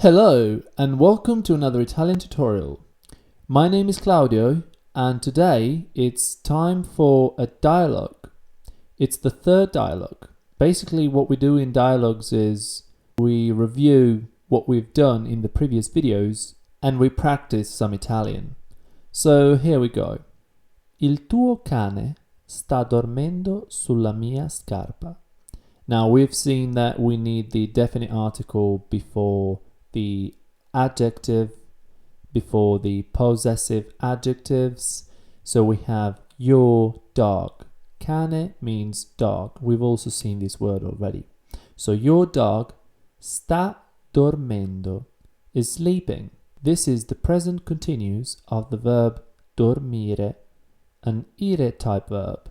Hello and welcome to another Italian tutorial. My name is Claudio and today it's time for a dialogue. It's the third dialogue. Basically what we do in dialogues is we review what we've done in the previous videos and we practice some Italian. So here we go. Il tuo cane sta dormendo sulla mia scarpa. Now we've seen that we need the definite article before the adjective, before the possessive adjectives. So we have your dog. Cane means dog. We've also seen this word already. So your dog sta dormendo is sleeping. This is the present continuous of the verb dormire, an ire type verb.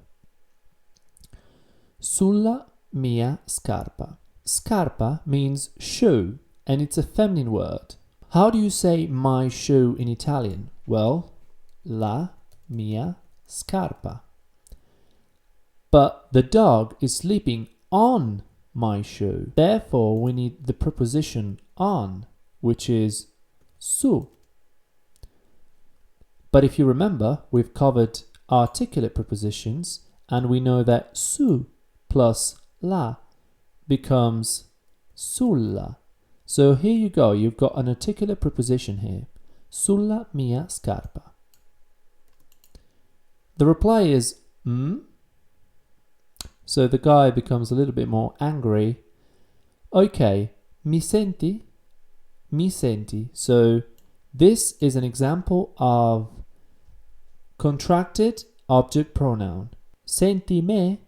Sulla mia scarpa. Scarpa means shoe and it's a feminine word. How do you say my shoe in Italian? Well, la mia scarpa. But the dog is sleeping on my shoe. Therefore, we need the preposition on, which is su. But if you remember, we've covered articulate prepositions and we know that su plus la becomes sulla. So here you go, you've got an articulate preposition here. Sulla mia scarpa. The reply is So the guy becomes a little bit more angry. Okay, mi senti? Mi senti. So this is an example of contracted object pronoun. Senti me?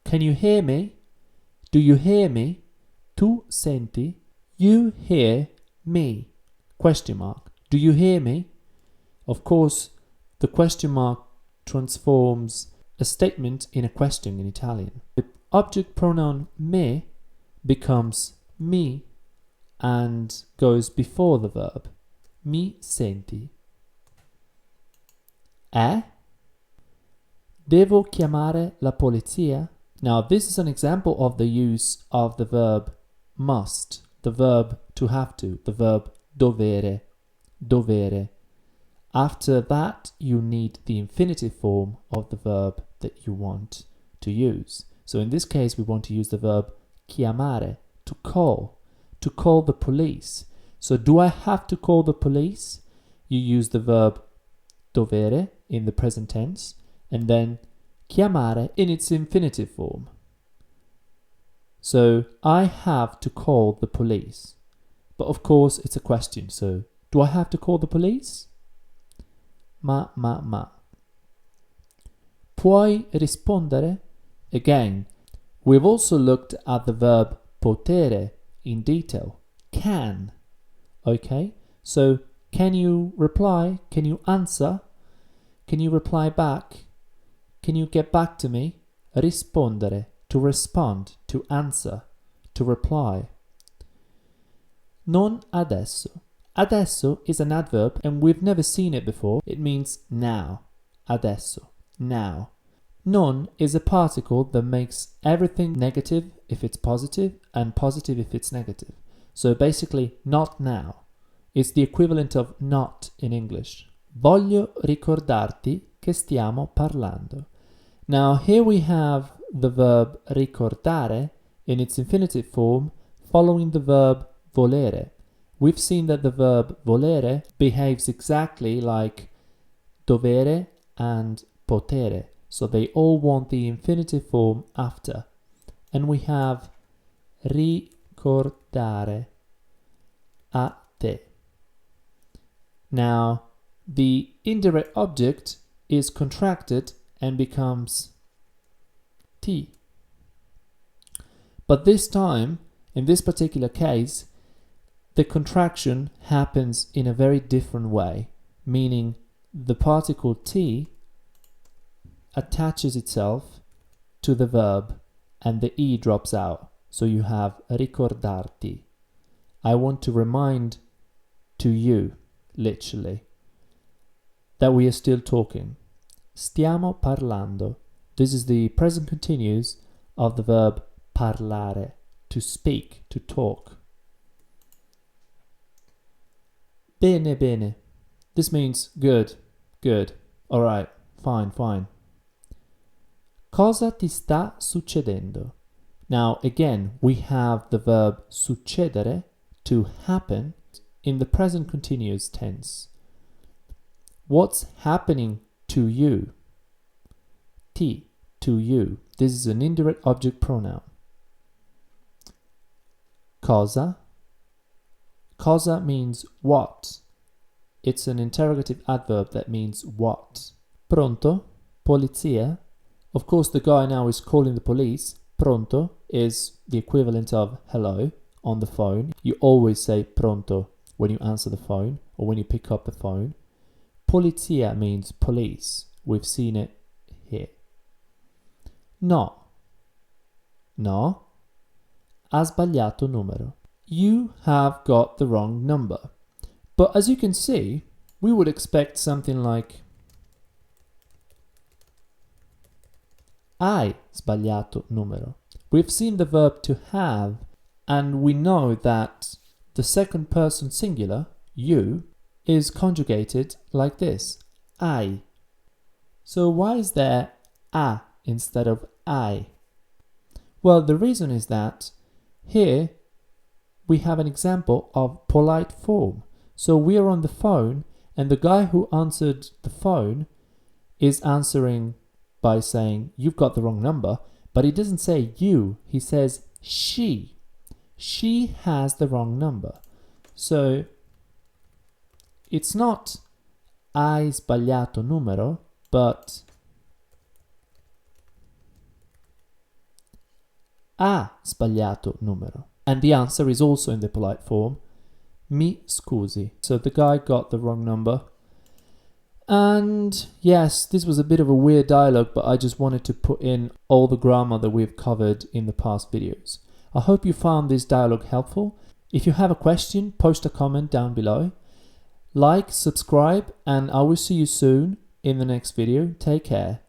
Can you hear me? Do you hear me? Tu senti? You hear me? Question mark. Do you hear me? Of course, the question mark transforms a statement in a question in Italian. The object pronoun me becomes mi and goes before the verb. Mi senti? Devo chiamare la polizia? Now this is an example of the use of the verb must, the verb to have to, the verb dovere, dovere. After that, you need the infinitive form of the verb that you want to use. So in this case, we want to use the verb chiamare, to call the police. So do I have to call the police? You use the verb dovere in the present tense, and then chiamare in its infinitive form. So I have to call the police. But of course, it's a question. So do I have to call the police? Ma. Puoi rispondere? Again, we've also looked at the verb potere in detail. Can. Okay? So can you reply? Can you answer? Can you reply back? Can you get back to me? Rispondere. To respond, to answer, to reply. Non adesso. Adesso is an adverb and we've never seen it before. It means now. Adesso. Now. Non is a particle that makes everything negative if it's positive and positive if it's negative. So basically, not now. It's the equivalent of not in English. Voglio ricordarti che stiamo parlando. Now here we have the verb ricordare in its infinitive form following the verb volere. We've seen that the verb volere behaves exactly like dovere and potere. So they all want the infinitive form after. And we have ricordare a te. Now the indirect object is contracted and becomes ti. But this time, in this particular case, the contraction happens in a very different way, meaning the particle ti attaches itself to the verb and the e drops out. So you have ricordarti. I want to remind to you, literally, that we are still talking. Stiamo parlando. This is the present continuous of the verb parlare, to speak, to talk. Bene, bene. This means good, good. All right, fine, fine. Cosa ti sta succedendo? Now, again, we have the verb succedere, to happen, in the present continuous tense. What's happening to you? Ti, to you. This is an indirect object pronoun. Cosa? Cosa means what. It's an interrogative adverb that means what. Pronto? Polizia? Of course, the guy now is calling the police. Pronto is the equivalent of hello on the phone. You always say pronto when you answer the phone or when you pick up the phone. Polizia means police. We've seen it here. No. No. Ha sbagliato numero. You have got the wrong number. But as you can see, we would expect something like hai sbagliato numero. We've seen the verb to have, and we know that the second person singular, you, is conjugated like this, hai. So why is there a instead of I? Well, the reason is that here we have an example of polite form. So we are on the phone, and the guy who answered the phone is answering by saying, you've got the wrong number, but he doesn't say you, he says she. She has the wrong number. So it's not hai sbagliato numero, but ha sbagliato numero. And the answer is also in the polite form, mi scusi. So the guy got the wrong number. And yes, this was a bit of a weird dialogue, but I just wanted to put in all the grammar that we've covered in the past videos. I hope you found this dialogue helpful. If you have a question, post a comment down below. Like, subscribe, and I will see you soon in the next video. Take care.